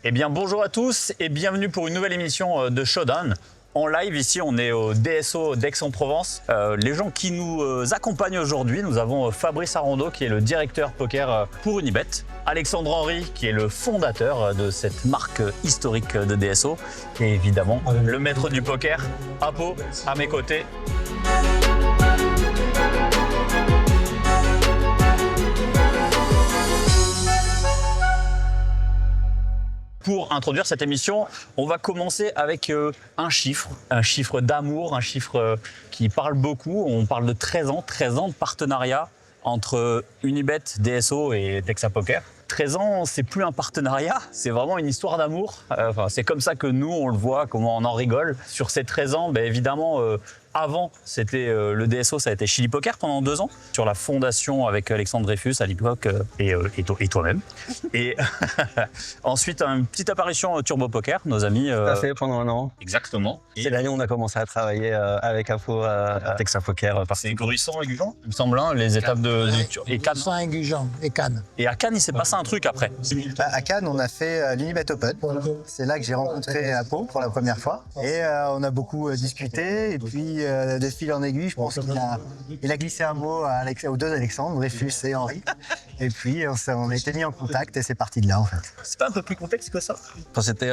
Eh bien bonjour à tous et bienvenue pour une nouvelle émission de Showdown. En live ici, on est au DSO d'Aix-en-Provence. Les gens qui nous accompagnent aujourd'hui, nous avons Fabrice Arondeau qui est le directeur poker pour Unibet, Alexandre Henry qui est le fondateur de cette marque historique de DSO et évidemment le maître du poker, Apo, à mes côtés. Pour introduire cette émission, on va commencer avec un chiffre d'amour, un chiffre qui parle beaucoup. On parle de 13 ans de partenariat entre Unibet, DSO et Texas Poker. 13 ans, c'est plus un partenariat, c'est vraiment une histoire d'amour. C'est comme ça que nous, on le voit, comment on en rigole. Sur ces 13 ans, évidemment, avant, c'était le DSO, ça a été Chili Poker pendant 2 ans, sur la fondation avec Alexandre Dreyfus à l'époque et toi-même. Et ensuite, une petite apparition Turbo Poker, nos amis. Ça fait pendant 1 an. Exactement. C'est l'année où on a commencé à travailler avec Apo à Texas Poker. C'est Gruissant et Gujan, il me semble, hein, les étapes de et Cannes. Gruissant et Gujan, et Cannes. Et à Cannes, il s'est passé un truc après. À Cannes, on a fait l'Unibet Open. C'est là que j'ai rencontré Apo pour la première fois. Et on a beaucoup discuté. Et puis, de fil en aiguille, je pense qu'il a glissé un mot aux deux Alexandre, Dreyfus et Henry. Et puis, on a été mis en contact et c'est parti de là, en fait. C'est pas un peu plus complexe que ça? Enfin, c'était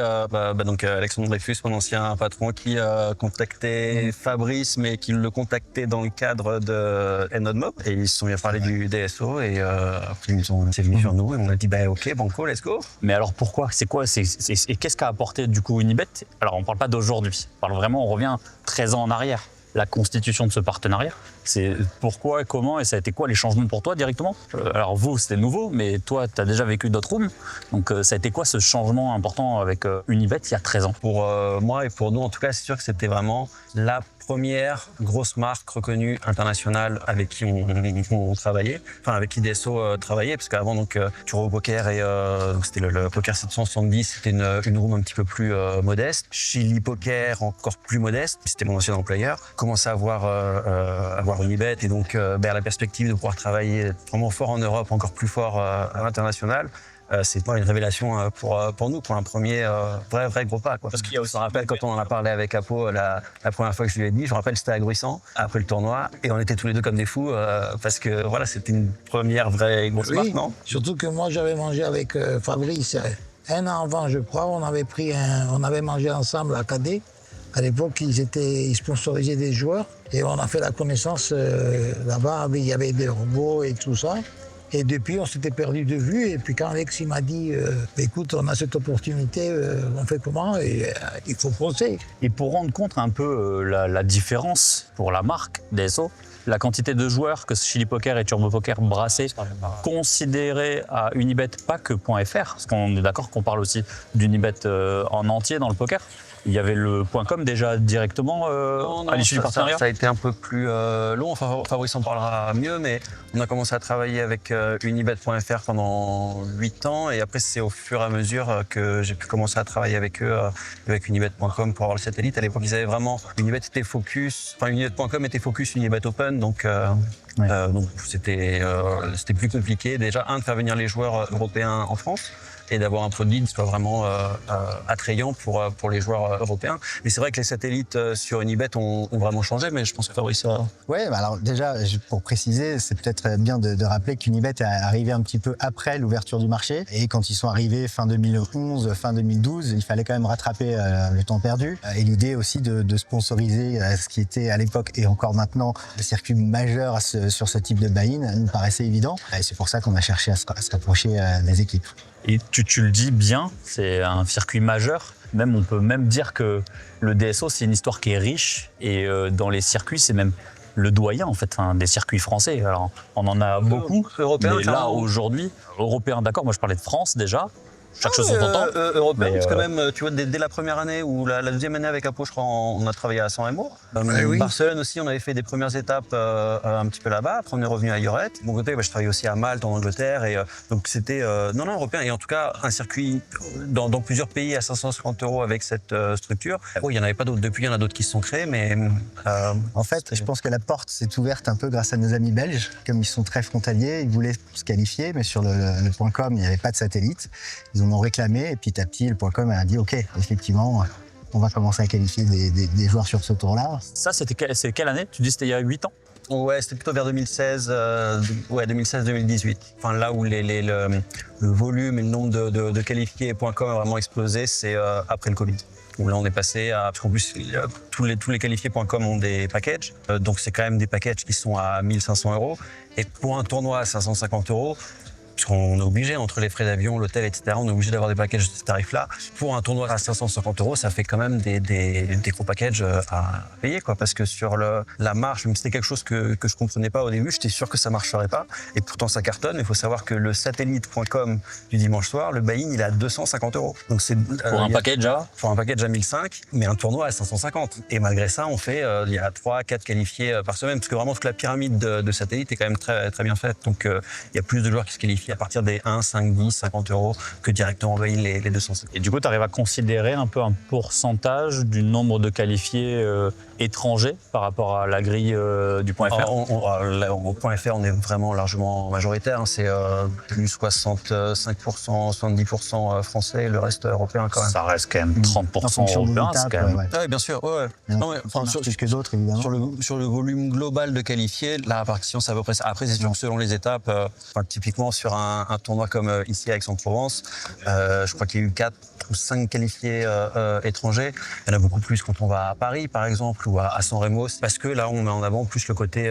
donc Alexandre Dreyfus, mon ancien patron, qui contactait Fabrice, mais qui le contactait dans le cadre de Endodmob. Et ils se sont mis à parler du DSO. Et après, c'est venu sur nous et on a dit OK, banco, let's go. Mais alors pourquoi? C'est quoi? Et qu'est-ce qu'a apporté du coup Unibet? Alors on parle pas d'aujourd'hui, on parle vraiment, on revient 13 ans en arrière. La constitution de ce partenariat, c'est pourquoi et comment et ça a été quoi les changements pour toi directement? Alors vous, c'était nouveau, mais toi, tu as déjà vécu d'autres rooms. Donc ça a été quoi ce changement important avec Unibet il y a 13 ans? Pour moi et pour nous, en tout cas, c'est sûr que c'était vraiment la première grosse marque reconnue internationale avec qui on travaillait, enfin avec qui DSO travaillait, parce qu'avant donc Turbo Poker et donc c'était le Poker 770, c'était une room un petit peu plus modeste. Chili Poker encore plus modeste, c'était mon ancien employeur. Commençait à avoir Unibet et donc la perspective de pouvoir travailler vraiment fort en Europe, encore plus fort à l'international. C'est pas une révélation pour nous, pour un premier vrai gros pas, quoi. Parce qu'il y a aussi, je me rappelle quand on en a parlé avec Apo la première fois que je lui ai dit, je me rappelle c'était à Gruissant après le tournoi et on était tous les deux comme des fous parce que voilà, c'était une première vraie grosse marque, non? Surtout que moi j'avais mangé avec Fabrice 1 an avant, je crois, on avait mangé ensemble à Cadet. À l'époque, ils sponsorisaient des joueurs et on a fait la connaissance là-bas, il y avait des robots et tout ça. Et depuis, on s'était perdu de vue. Et puis quand Alex m'a dit écoute, on a cette opportunité, on fait comment? Et il faut foncer. Et pour rendre compte un peu la différence pour la marque DSO, la quantité de joueurs que Chili Poker et Turbo Poker brassaient, considérés à Unibet, pas que .fr, parce qu'on est d'accord qu'on parle aussi d'Unibet en entier dans le poker. Il y avait le .com déjà directement à l'issue du partenariat. Ça a été un peu plus long. Enfin, Fabrice en parlera mieux, mais on a commencé à travailler avec Unibet.fr pendant 8 ans. Et après, c'est au fur et à mesure que j'ai pu commencer à travailler avec eux, avec Unibet.com pour avoir le satellite. À l'époque, ils avaient vraiment... Unibet était focus... Enfin, Unibet.com était focus Unibet Open, donc... donc c'était plus compliqué déjà de faire venir les joueurs européens en France et d'avoir un produit qui soit vraiment attrayant pour les joueurs européens. Mais c'est vrai que les satellites sur Unibet ont vraiment changé, mais je pense que Fabrice a... Ouais, alors déjà, pour préciser, c'est peut-être bien de rappeler qu'Unibet est arrivé un petit peu après l'ouverture du marché. Et quand ils sont arrivés fin 2011, fin 2012, il fallait quand même rattraper le temps perdu. Et l'idée aussi de sponsoriser ce qui était à l'époque et encore maintenant le circuit majeur sur ce type de buy-in nous paraissait évident. Et c'est pour ça qu'on a cherché à se rapprocher des équipes. Et tu le dis bien, c'est un circuit majeur. Même, on peut même dire que le DSO, c'est une histoire qui est riche. Et dans les circuits, c'est même le doyen en fait, des circuits français. Alors, on en a beaucoup, européens, mais là, aujourd'hui, européens, d'accord, moi je parlais de France déjà. Chaque chose en son temps. Européen, parce que même, tu vois, dès la première année ou la deuxième année avec Apo, je crois, on a travaillé à San Remo. Oui. Barcelone aussi, on avait fait des premières étapes un petit peu là-bas. Après, on est revenu à Lloret. De mon côté, je travaillais aussi à Malte, en Angleterre. Et donc, c'était européen. Et en tout cas, un circuit dans plusieurs pays à 550 € avec cette structure. Oui, il n'y en avait pas d'autres. Depuis, il y en a d'autres qui se sont créés. Mais en fait, je pense que la porte s'est ouverte un peu grâce à nos amis belges. Comme ils sont très frontaliers, ils voulaient se qualifier. Mais sur le .com, il n'y avait pas de satellite. Ils Ils en ont réclamé et petit à petit, le .com a dit OK, effectivement, on va commencer à qualifier des joueurs sur ce tour-là. Ça, c'est quelle année? Tu dis que c'était il y a 8 ans? Ouais, c'était plutôt vers 2016, 2016-2018. Enfin, là où le volume et le nombre de qualifiés .com a vraiment explosé, c'est après le Covid. Où là, on est passé à... Parce qu'en plus, tous les qualifiés .com ont des packages. Donc, c'est quand même des packages qui sont à 1 500 €. Et pour un tournoi à 550 €, parce qu'on est obligé, entre les frais d'avion, l'hôtel, etc., on est obligé d'avoir des packages de ce tarif-là. Pour un tournoi à 550 €, ça fait quand même des gros packages à payer, quoi. Parce que sur la marge, même si c'était quelque chose que je comprenais pas au début, j'étais sûr que ça marcherait pas. Et pourtant, ça cartonne. Il faut savoir que le satellite.com du dimanche soir, le buy-in, il est à 250 €. Donc c'est Pour un package à? Pour un package à 1005, mais un tournoi à 550. Et malgré ça, on fait, il y a 3-4 qualifiés par semaine. Parce que vraiment, toute la pyramide de satellite est quand même très, très bien faite. Donc, il y a plus de joueurs qui se qualifient à partir des 1, 5, 10, 50 € que directement buy-in les 250. Et du coup, tu arrives à considérer un peu un pourcentage du nombre de qualifiés étrangers par rapport à la grille du .fr? Au .fr, on est vraiment largement majoritaire. Hein. C'est plus 65%, 70% français et le reste europééen quand même. Ça reste quand même 30% européen, c'est quand même... Oui, bien sûr. Ouais. Non, enfin, plus que d'autres, évidemment. Sur le volume global de qualifiés, la répartition, c'est à peu près ça. Après, c'est sûr que selon les étapes, typiquement sur un tournoi comme ici à Aix-en-Provence, je crois qu'il y a eu 4 ou 5 qualifiés étrangers. Il y en a beaucoup plus quand on va à Paris, par exemple, ou à San Remo, parce que là, on met en avant plus le côté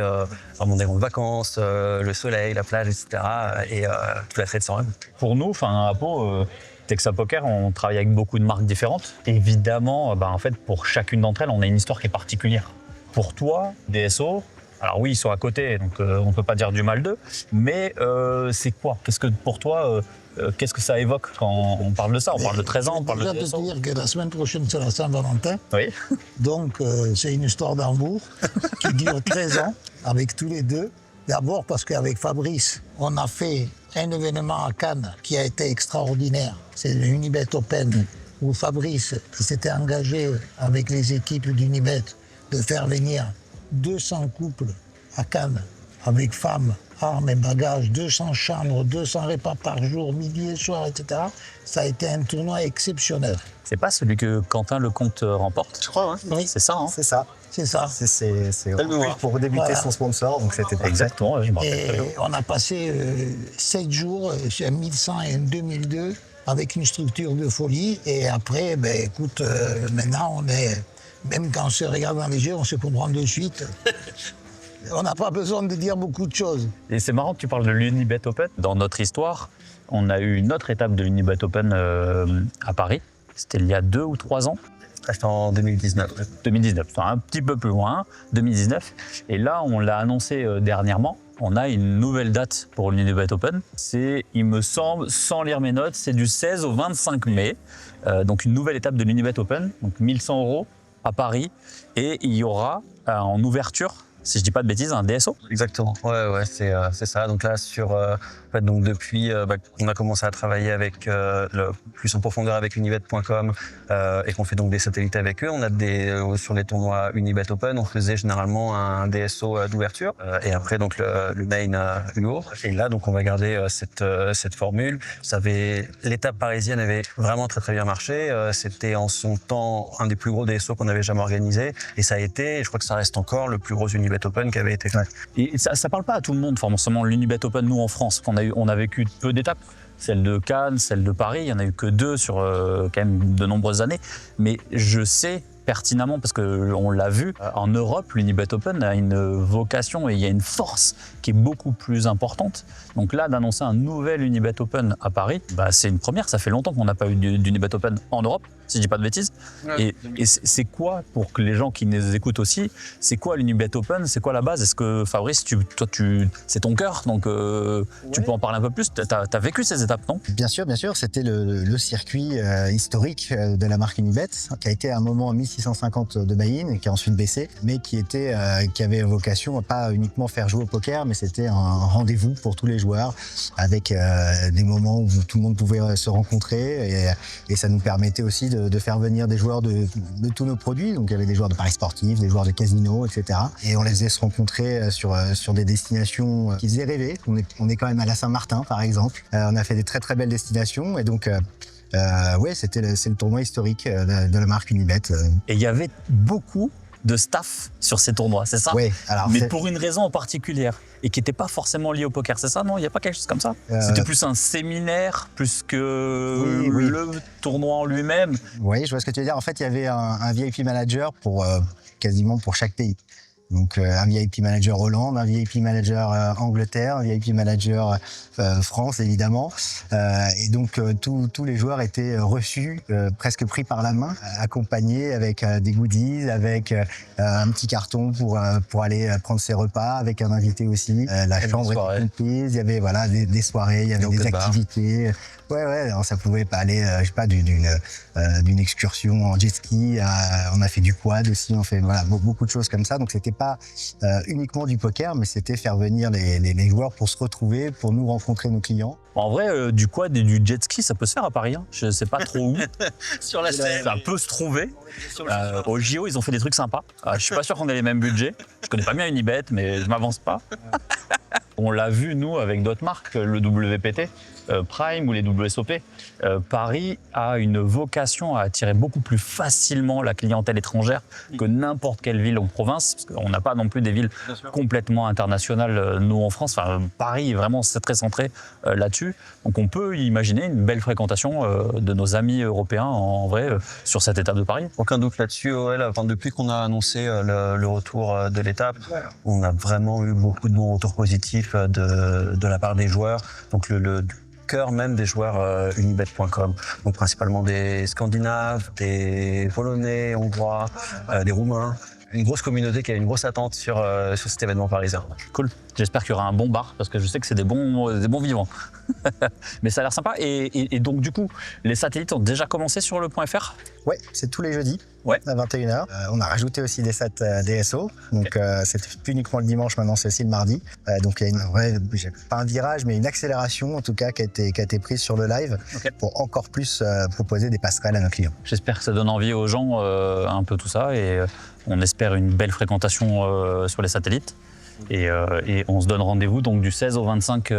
vraiment des grandes vacances, le soleil, la plage, etc. Et toute la fête de San Remo. Pour nous, à Pau, Texa Poker, on travaille avec beaucoup de marques différentes. Évidemment, en fait, pour chacune d'entre elles, on a une histoire qui est particulière. Pour toi, DSO, alors oui, ils sont à côté, donc on ne peut pas dire du mal d'eux, mais c'est quoi? Qu'est-ce que pour toi, qu'est-ce que ça évoque quand on parle de ça? On parle de 13 ans, on parle de Déjà, DSO. te dire que la semaine prochaine, c'est la Saint-Valentin. Oui. Donc, c'est une histoire d'amour qui dure 13 ans avec tous les deux. D'abord parce qu'avec Fabrice, on a fait un événement à Cannes qui a été extraordinaire. C'est l'Unibet Open où Fabrice s'était engagé avec les équipes d'Unibet de faire venir 200 couples à Cannes avec femmes, armes et bagages, 200 chambres, 200 repas par jour, midi et soir, etc. Ça a été un tournoi exceptionnel. C'est pas celui que Quentin Lecomte remporte? Je crois, hein. Oui, C'est ça, hein? C'est ça. c'est ça. C'est mémoire. pour débuter Voilà. son sponsor, donc c'était parfait. Exactement, oui, je me rappelle très bien. Et on a passé 7 jours sur un 1100 et un 2002 avec une structure de folie. Et après, écoute, maintenant, on est... Même quand on se regarde dans les yeux, on se comprend de suite. On n'a pas besoin de dire beaucoup de choses. Et c'est marrant que tu parles de l'Unibet Open. Dans notre histoire, on a eu une autre étape de l'Unibet Open à Paris. C'était il y a 2 ou 3 ans. C'était en 2019. 2019, enfin un petit peu plus loin, 2019. Et là, on l'a annoncé dernièrement. On a une nouvelle date pour l'Unibet Open. C'est, il me semble, sans lire mes notes, c'est du 16 au 25 mai. Donc une nouvelle étape de l'Unibet Open, donc 1100 € à Paris. Et il y aura en ouverture, si je dis pas de bêtises, un DSO. Exactement. Ouais, c'est ça. Donc là, en fait, donc depuis, on a commencé à travailler avec plus en profondeur avec Unibet.com et qu'on fait donc des satellites avec eux. On a sur les tournois Unibet Open, on faisait généralement un DSO d'ouverture et après donc le main UO. Et là, donc on va garder cette formule. L'étape parisienne avait vraiment très très bien marché. C'était en son temps un des plus gros DSO qu'on avait jamais organisé et ça a été, et je crois que ça reste encore le plus gros Unibet Open qui avait été fait. Et ça parle pas à tout le monde, forcément, l'Unibet Open, nous en France. On a vécu peu d'étapes. Celle de Cannes, celle de Paris, il n'y en a eu que 2 sur quand même de nombreuses années. Mais je sais pertinemment, parce qu'on l'a vu, en Europe, l'Unibet Open a une vocation et il y a une force qui est beaucoup plus importante. Donc là, d'annoncer un nouvel Unibet Open à Paris, c'est une première. Ça fait longtemps qu'on n'a pas eu d'Unibet Open en Europe, si je dis pas de bêtises. Ouais. Et c'est quoi, pour que les gens qui nous écoutent aussi, c'est quoi l'Unibet Open? C'est quoi la base? Est-ce que Fabrice, toi, c'est ton cœur, donc tu peux en parler un peu plus? T'as vécu ces étapes, non? Bien sûr, c'était le circuit historique de la marque Unibet, qui a été à un moment 1650 de buy-in et qui a ensuite baissé, mais qui avait vocation à pas uniquement faire jouer au poker, mais c'était un rendez-vous pour tous les joueurs, avec des moments où tout le monde pouvait se rencontrer et ça nous permettait aussi de faire venir des joueurs de tous nos produits. Donc il y avait des joueurs de paris sportifs, des joueurs de casino, etc. Et on les faisait se rencontrer sur des destinations qui faisaient rêver. On est quand même à la Saint-Martin, par exemple. On a fait des très très belles destinations. Et donc, ouais, c'est le tournoi historique de la marque Unibet. Et il y avait beaucoup de staff sur ces tournois, c'est ça? Oui, alors mais pour une raison en particulière et qui n'était pas forcément liée au poker, c'est ça? Non, il n'y a pas quelque chose comme ça? C'était plus un séminaire, plus que oui. le tournoi en lui-même. Oui, je vois ce que tu veux dire. En fait, il y avait un VIP manager pour quasiment pour chaque pays. Donc un VIP manager Hollande, un VIP manager Angleterre, un VIP manager France évidemment. Et donc tous les joueurs étaient reçus, presque pris par la main, accompagnés avec des goodies, avec un petit carton pour aller prendre ses repas, avec un invité aussi. La chambre était comprise, il y avait voilà des soirées, il y avait des activités. Ouais, alors ça pouvait pas aller, je sais pas, d'une excursion en jet ski. On a fait du quad aussi, on fait voilà beaucoup de choses comme ça. Donc c'était pas uniquement du poker, mais c'était faire venir les joueurs pour se retrouver, pour nous rencontrer nos clients. En vrai, du quad et du jet ski, ça peut se faire à Paris. Hein. Je sais pas trop où. Sur la scène. Ça peut se trouver. Au JO, ils ont fait des trucs sympas. Je suis pas sûr qu'on ait les mêmes budgets. Je connais pas bien Unibet, mais je m'avance pas. On l'a vu, nous, avec d'autres marques, le WPT, Prime ou les WSOP. Paris a une vocation à attirer beaucoup plus facilement la clientèle étrangère que n'importe quelle ville en province, parce qu'on n'a pas non plus des villes complètement internationales, nous, en France. Enfin, Paris est vraiment très centré là-dessus. Donc on peut imaginer une belle fréquentation de nos amis européens, en vrai, sur cette étape de Paris. Aucun doute là-dessus. Ouais, enfin, depuis qu'on a annoncé le retour de l'étape, on a vraiment eu beaucoup de bons retours positifs de la part des joueurs. Donc le cœur même des joueurs unibet.com, donc principalement des Scandinaves, des Polonais, Hongrois, des Roumains. Une grosse communauté qui a une grosse attente sur cet événement parisien. Cool. J'espère qu'il y aura un bon bar, parce que je sais que c'est des bons vivants. Mais ça a l'air sympa. Et donc, du coup, les satellites ont déjà commencé sur le .fr? Ouais, c'est tous les jeudis à 21h. On a rajouté aussi des sats DSO. Donc, c'est plus uniquement le dimanche, maintenant, c'est aussi le mardi. Donc, il y a une vraie, pas un virage, mais une accélération, en tout cas, qui a été prise sur le live pour encore plus proposer des passerelles à nos clients. J'espère que ça donne envie aux gens, un peu tout ça. Et on espère une belle fréquentation sur les satellites. Et on se donne rendez-vous donc du 16 au 25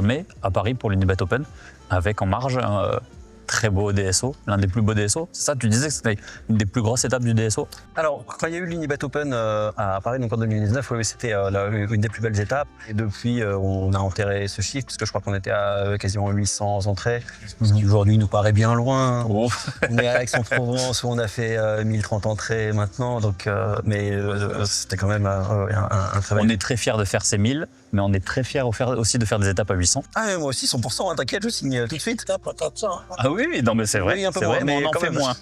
mai à Paris pour l'Unibet Open, avec en marge un très beau DSO, l'un des plus beaux DSO. C'est ça, tu disais que c'était une des plus grosses étapes du DSO? Alors, quand il y a eu l'Unibet Open à Paris, donc en 2019, oui, c'était une des plus belles étapes. Et depuis, on a enterré ce chiffre, parce que je crois qu'on était à quasiment 800 entrées, ce qui aujourd'hui nous paraît bien loin. On est à Aix-en-Provence, où on a fait 1030 entrées maintenant, donc, mais c'était quand même un très bel... On est très fiers de faire ces 1000, mais on est très fiers aussi de faire des étapes à 800. Ah, mais moi aussi, 100%, hein, t'inquiète, je signe tout de suite. Ah oui, non mais c'est vrai, Oui, un peu c'est moins, vrai, mais mais on en quand fait même. moins.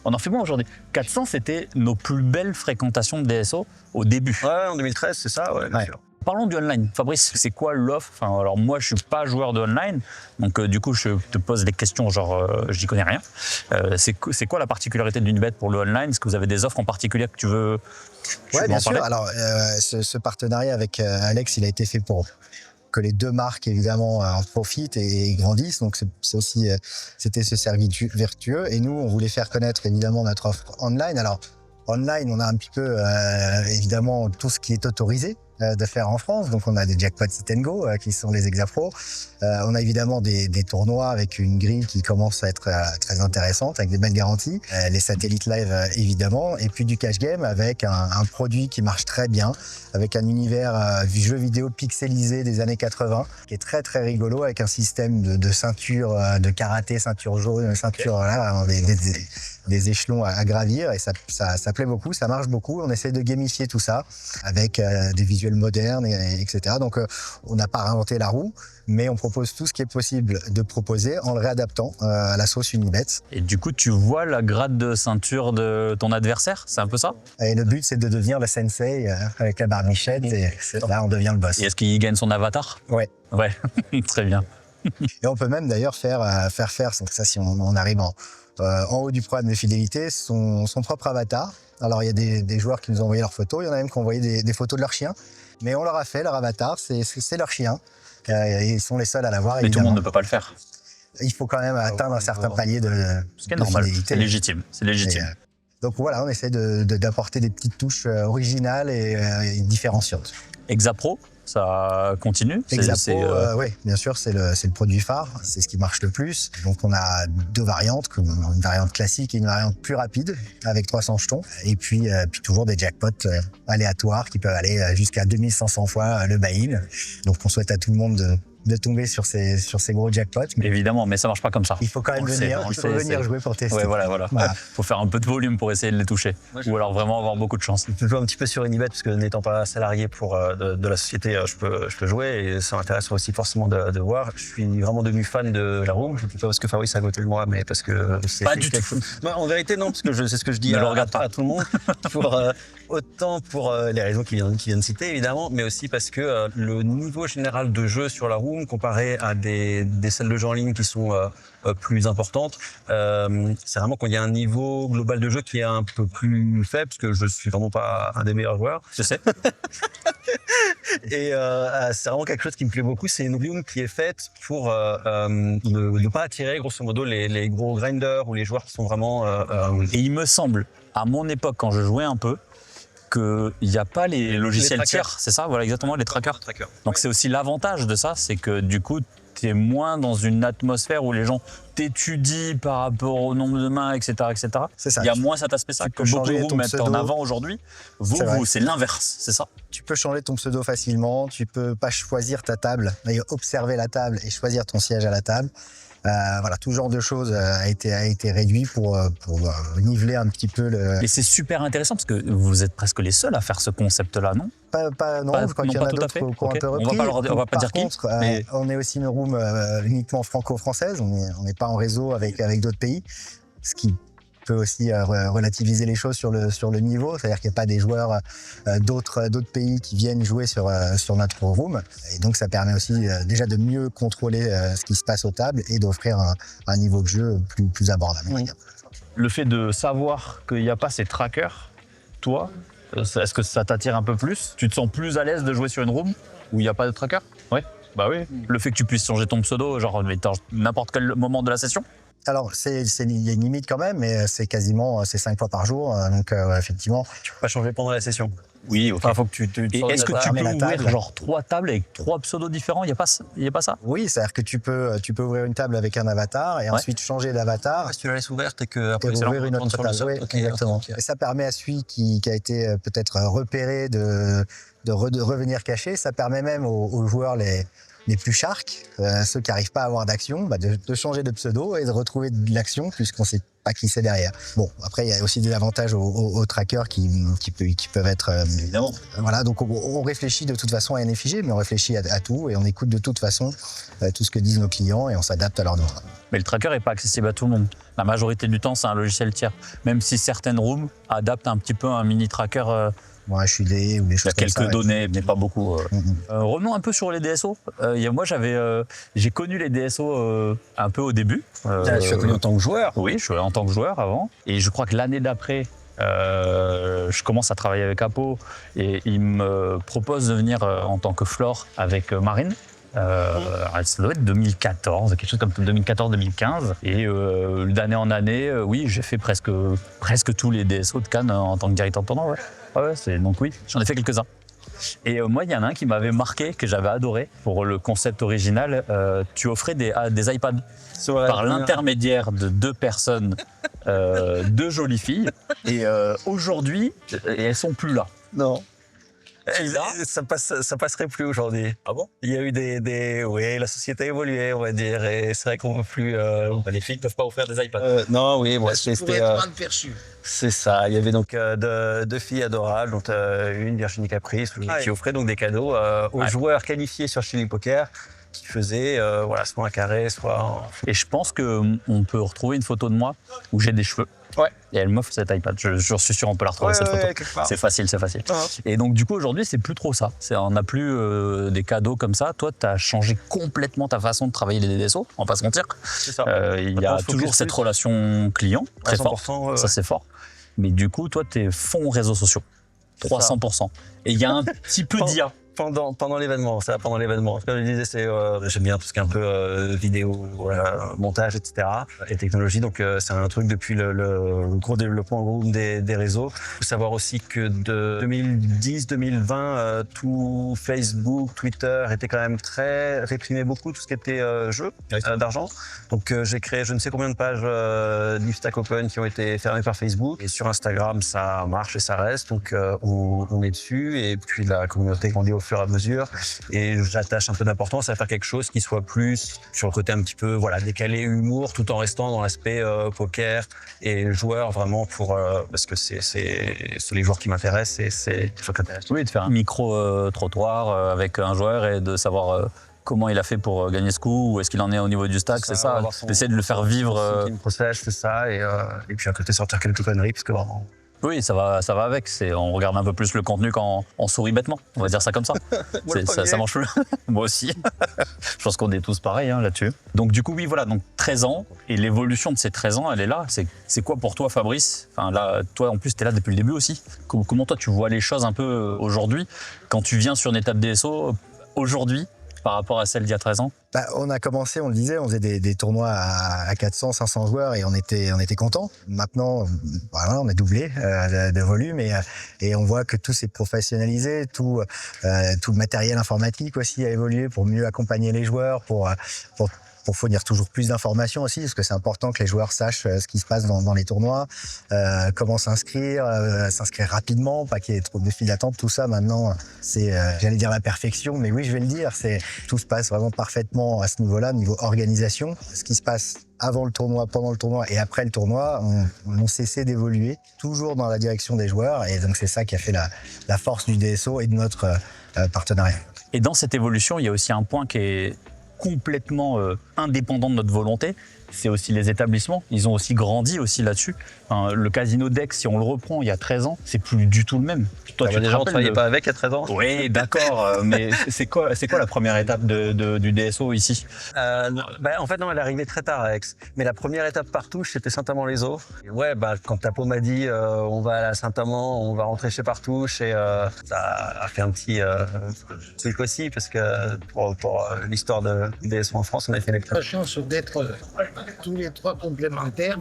On en fait moins aujourd'hui. 400, c'était nos plus belles fréquentations de DSO au début. Ouais, en 2013, c'est ça, ouais, bien sûr. Parlons du online. Fabrice, c'est quoi l'offre? Enfin, alors moi, je suis pas joueur de online, donc du coup, je te pose des questions genre, j'y connais rien. C'est quoi la particularité d'Unibet pour le online? Est-ce que vous avez des offres en particulier que tu veux Oui, bien sûr. Alors, ce partenariat avec Alex, il a été fait pour que les deux marques, évidemment, en profitent et grandissent. Donc, c'était ce cercle vertueux. Et nous, on voulait faire connaître, évidemment, notre offre online. Alors, online, on a un petit peu, évidemment, tout ce qui est autorisé de faire en France. Donc, on a des jackpots sit and go qui sont les Exapro. On a évidemment des tournois avec une grille qui commence à être très intéressante, avec des belles garanties. Les satellites live, évidemment. Et puis du cash game avec un produit qui marche très bien, avec un univers du jeu vidéo pixelisé des années 80, qui est très, très rigolo, avec un système de ceinture de karaté, ceinture jaune, ceinture, voilà, des échelons à gravir. Et ça plaît beaucoup, ça marche beaucoup. On essaie de gamifier tout ça avec des visuels modernes, etc. Donc, on n'a pas réinventé la roue, mais on propose tout ce qui est possible de proposer en le réadaptant à la sauce Unibet. Et du coup, tu vois la grade de ceinture de ton adversaire? C'est un peu ça? Et le but, c'est de devenir le sensei avec la barbichette, et là, on devient le boss. Et est-ce qu'il gagne son avatar? Ouais. Ouais, très bien. Et on peut même d'ailleurs faire, donc ça, si on arrive en haut du programme de fidélité, son propre avatar. Alors, il y a des joueurs qui nous ont envoyé leurs photos, il y en a même qui ont envoyé des photos de leur chien. Mais on leur a fait leur avatar, c'est leur chien. Ils sont les seuls à l'avoir, Mais tout le évidemment. monde ne peut pas le faire. il faut quand même atteindre un certain palier de Ce qui est normal, fidélité. c'est légitime, c'est légitime. Donc voilà, on essaie d'apporter des petites touches originales et différenciantes. Exapro, ça continue. Exapro, oui, bien sûr, c'est le produit phare, c'est ce qui marche le plus. Donc on a 2 variantes, une variante classique et une variante plus rapide avec 300 jetons. Et puis toujours des jackpots aléatoires qui peuvent aller jusqu'à 2500 fois le buy-in. Donc on souhaite à tout le monde de tomber sur ces gros jackpots. Mais Évidemment, mais ça marche pas comme ça. il faut quand même venir jouer pour tester. Ouais, voilà. Voilà. Faut faire un peu de volume pour essayer de les toucher. Ou alors vraiment avoir beaucoup de chance. Je joue un petit peu sur Unibet parce que n'étant pas salarié de la société, je peux jouer et ça m'intéresse aussi forcément de voir. Je suis vraiment devenu fan de la room, pas parce que Fabrice a à côté de moi, mais parce que c'est Pas du tout. Non, en vérité, non, parce que c'est ce que je dis Ne le à regarde pas. tout le monde. Autant pour les raisons qu'il vient de citer, évidemment, mais aussi parce que le niveau général de jeu sur la room, comparé à des salles de jeu en ligne qui sont plus importantes, c'est vraiment qu'il y a un niveau global de jeu qui est un peu plus faible, parce que je suis vraiment pas un des meilleurs joueurs. Je sais. Et c'est vraiment quelque chose qui me plaît beaucoup. C'est une room qui est faite pour ne pas attirer, grosso modo, les gros grinders ou les joueurs qui sont vraiment... Et il me semble, à mon époque, quand je jouais un peu, qu'il n'y a pas les logiciels trackers. tiers, c'est ça? Voilà, exactement, les trackers. trackers. Donc c'est aussi l'avantage de ça, c'est que du coup, tu es moins dans une atmosphère où les gens t'étudient par rapport au nombre de mains, etc. etc. C'est ça. Il y a moins cet aspect-là tu que peux beaucoup de changer rooms ton mettent en pseudo. avant aujourd'hui. C'est vrai. C'est l'inverse, c'est ça? Tu peux changer ton pseudo facilement, tu peux pas choisir ta table, mais observer la table et choisir ton siège à la table. Voilà, tout genre de choses a été réduit pour niveler un petit peu le. Et c'est super intéressant parce que vous êtes presque les seuls à faire ce concept-là, non? Non, Pas- je crois non, qu'il y en pas a tout à d'autres fait. qui ont Ok. un peu On va repris. pas on va pas Par dire qui, contre, mais- on est aussi une room uniquement franco-française, on n'est pas en réseau avec d'autres pays, ce qui peut aussi relativiser les choses sur le niveau, c'est-à-dire qu'il n'y a pas des joueurs d'autres pays qui viennent jouer sur notre room, et donc ça permet aussi déjà de mieux contrôler ce qui se passe aux tables et d'offrir un niveau de jeu plus abordable. on va dire. Le fait de savoir qu'il n'y a pas ces trackers, toi, est-ce que ça t'attire un peu plus? Tu te sens plus à l'aise de jouer sur une room où il n'y a pas de tracker? Ouais, bah oui. Le fait que tu puisses changer ton pseudo, genre n'importe quel moment de la session? Alors, il y a une limite quand même, mais c'est 5 fois par jour, donc effectivement. Tu peux pas changer pendant la session. Oui, ok. Enfin, faut que tu Et est-ce que tu fermer peux la ouvrir table. genre 3 tables avec 3 pseudos différents? Il n'y a pas ça? Oui, c'est-à-dire que tu peux ouvrir une table avec un avatar et ensuite changer d'avatar. Si tu la laisses ouverte et que après Et ouvrir une autre table. Oui, exactement. Et ça permet à celui qui a été peut-être repéré de revenir caché. Ça permet même aux joueurs les plus sharks, ceux qui n'arrivent pas à avoir d'action, de changer de pseudo et de retrouver de l'action puisqu'on ne sait pas qui c'est derrière. Bon, après, il y a aussi des avantages aux trackers qui peuvent être... Évidemment. Voilà, donc on réfléchit de toute façon à NFIG, mais on réfléchit à tout et on écoute de toute façon tout ce que disent nos clients et on s'adapte à leurs demandes. Mais le tracker n'est pas accessible à tout le monde. La majorité du temps, c'est un logiciel tiers. Même si certaines rooms adaptent un petit peu un mini tracker. Moi, HUD ou des Il y choses a comme ça. quelques données, mais pas beaucoup. Mhm. Revenons un peu sur les DSO. Moi, j'ai connu les DSO un peu au début. Tu as connu en tant que joueur. Oui, je suis en tant que joueur avant. Et je crois que l'année d'après, je commence à travailler avec Apo et il me propose de venir en tant que floor avec Marine. Ça doit être 2014, quelque chose comme 2014-2015. Et d'année en année, oui, j'ai fait presque tous les DSO de Cannes en tant que directeur de tournoi. Donc oui, j'en ai fait quelques-uns. Et moi, il y en a un qui m'avait marqué, que j'avais adoré. Pour le concept original, tu offrais des iPads par l'intermédiaire de 2 personnes, 2 jolies filles. Et aujourd'hui, elles sont plus là. Non. Là Ça passerait plus aujourd'hui. Ah bon? Il y a eu oui, la société a évolué, on va dire, et c'est vrai qu'on ne peut plus. Les filles ne peuvent pas offrir des iPads. Non, oui, bon, Ça pouvait être mal perçu. c'est ça. Il y avait donc 2 filles adorables, dont une Virginie Caprice, qui offrait donc des cadeaux aux joueurs qualifiés sur Chili Poker, qui faisaient soit un carré, soit. Et je pense qu'on peut retrouver une photo de moi où j'ai des cheveux. Ouais. Et elle m'offre cet iPad. Je suis sûr on peut la retrouver cette photo. quelque part. C'est facile. Ah. Et donc du coup aujourd'hui c'est plus trop ça. On n'a plus des cadeaux comme ça. Toi tu as changé complètement ta façon de travailler les DSO, on va pas se mentir. C'est ça. Il y Maintenant, a on se toujours focus cette plus. relation client très À 100%, forte. ouais. Ça c'est fort. Mais du coup toi t'es fond réseaux sociaux. C'est ça. 300%. Et il y a un petit peu Pas- d'IA. pendant l'événement, ça pendant l'événement. Comme je disais, j'aime bien tout ce qui est un peu vidéo, voilà, montage, etc. et technologie. Donc c'est un truc depuis le gros développement gros des réseaux. Il faut savoir aussi que de 2010-2020, tout Facebook, Twitter était quand même très réprimé beaucoup tout ce qui était jeu d'argent. Donc j'ai créé je ne sais combien de pages Deep Stack Open qui ont été fermées par Facebook. Et sur Instagram, ça marche et ça reste. Donc on est dessus. Et puis la communauté grandit au fur et à mesure. Et j'attache un peu d'importance à faire quelque chose qui soit plus sur le côté un petit peu décalé, humour, tout en restant dans l'aspect poker et joueur vraiment parce que c'est les joueurs qui m'intéressent et c'est ce qui m'intéresse. Oui, de faire un micro-trottoir avec un joueur et de savoir comment il a fait pour gagner ce coup, où est-ce qu'il en est au niveau du stack, c'est ça. D'essayer de le faire vivre. Son process, c'est ça. Et puis à côté, sortir quelques conneries, parce que vraiment. Oui, ça va avec. On regarde un peu plus le contenu quand on sourit bêtement. On va dire ça comme ça. Ça marche plus. Moi aussi. Je pense qu'on est tous pareils là-dessus. Donc du coup, oui, voilà. Donc 13 ans. Et l'évolution de ces 13 ans, elle est là. C'est quoi pour toi, Fabrice? Enfin, là, toi, en plus, tu es là depuis le début aussi. Comment toi, tu vois les choses un peu aujourd'hui quand tu viens sur une étape DSO aujourd'hui par rapport à celle d'il y a 13 ans? On a commencé, on le disait, on faisait des tournois à 400, 500 joueurs et on était contents. Maintenant, voilà, on a doublé de volume et on voit que tout s'est professionnalisé, tout le matériel informatique aussi a évolué pour mieux accompagner les joueurs, pour fournir toujours plus d'informations aussi, parce que c'est important que les joueurs sachent ce qui se passe dans les tournois, comment s'inscrire rapidement, pas qu'il y ait trop de files d'attente. Tout ça maintenant, c'est, j'allais dire la perfection, mais oui, je vais le dire, tout se passe vraiment parfaitement à ce niveau-là, niveau organisation. Ce qui se passe avant le tournoi, pendant le tournoi et après le tournoi, on cessé d'évoluer, toujours dans la direction des joueurs, et donc c'est ça qui a fait la force du DSO et de notre partenariat. Et dans cette évolution, il y a aussi un point qui est complètement indépendant de notre volonté, c'est aussi les établissements. Ils ont aussi grandi aussi là-dessus. Enfin, le casino d'Aix, si on le reprend il y a 13 ans, c'est plus du tout le même. Toi, tu ne travaillais pas avec il y a 13 ans? Oui, d'accord, mais c'est quoi la première étape du DSO ici? En fait, non, elle est arrivée très tard à Aix. Mais la première étape par touche, c'était Saint-Amand-les-Eaux. Et ouais, quand Tapo m'a dit on va à Saint-Amand, on va rentrer chez Partouche, et ça a fait un petit truc aussi, parce que pour l'histoire du DSO en France, on a fait les La chance d'être tous les trois complémentaires,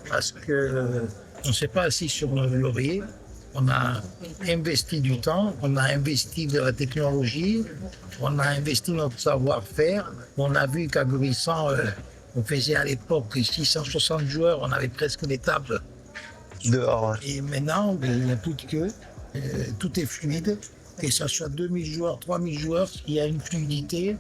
parce que on ne s'est pas assis sur nos lauriers. On a investi du temps, on a investi de la technologie, on a investi notre savoir-faire. On a vu qu'à Gruissan, on faisait à l'époque 660 joueurs, on avait presque des tables dehors. Et maintenant, il n'y a plus de queue, tout est fluide, que ce soit 2000 joueurs, 3000 joueurs, il y a une fluidité,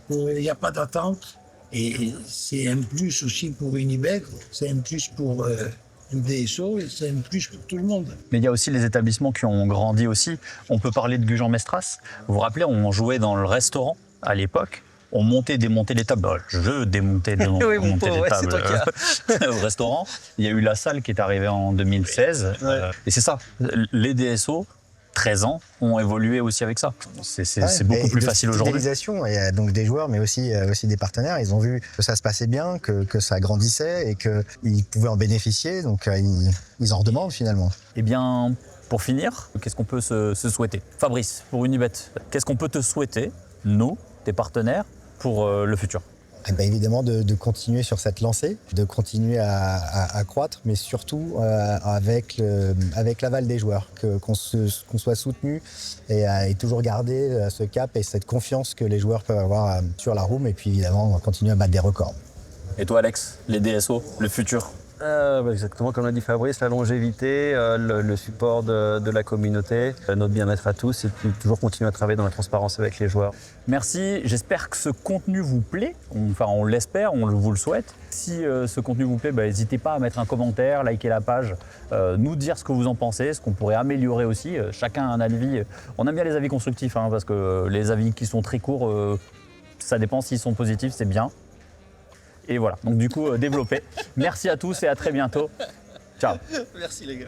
il n'y a pas d'attente. Et c'est un plus aussi pour Unibet, c'est un plus pour le DSO et c'est un plus pour tout le monde. Mais il y a aussi les établissements qui ont grandi aussi. On peut parler de Gujan-Mestras. Vous vous rappelez, on jouait dans le restaurant à l'époque. On montait, démontait les tables. Je démontais, démontais les tables au restaurant. Il y a eu la salle qui est arrivée en 2016. Et c'est ça, les DSO, 13 ans, ont évolué aussi avec ça. C'est beaucoup plus facile aujourd'hui. Fidélisation, et donc des joueurs, mais aussi des partenaires. Ils ont vu que ça se passait bien, que ça grandissait et qu'ils pouvaient en bénéficier. Donc ils en redemandent finalement. Eh bien, pour finir, qu'est-ce qu'on peut se souhaiter? Fabrice, pour Unibet, qu'est-ce qu'on peut te souhaiter, nous, tes partenaires, pour le futur? Évidemment de continuer sur cette lancée, de continuer à croître, mais surtout avec l'aval des joueurs, qu'on soit soutenu et toujours garder ce cap et cette confiance que les joueurs peuvent avoir sur la room, et puis évidemment continuer à battre des records. Et toi Alex, les DSO, le futur? Exactement comme l'a dit Fabrice, la longévité, le support de la communauté, notre bien-être à tous, et puis toujours continuer à travailler dans la transparence avec les joueurs. Merci, j'espère que ce contenu vous plaît, on l'espère, vous le souhaite. Si ce contenu vous plaît, n'hésitez pas à mettre un commentaire, liker la page, nous dire ce que vous en pensez, ce qu'on pourrait améliorer aussi. Chacun a un avis, on aime bien les avis constructifs, parce que les avis qui sont très courts, ça dépend s'ils sont positifs, c'est bien. Et voilà, donc du coup, développez. Merci à tous et à très bientôt. Ciao. Merci les gars.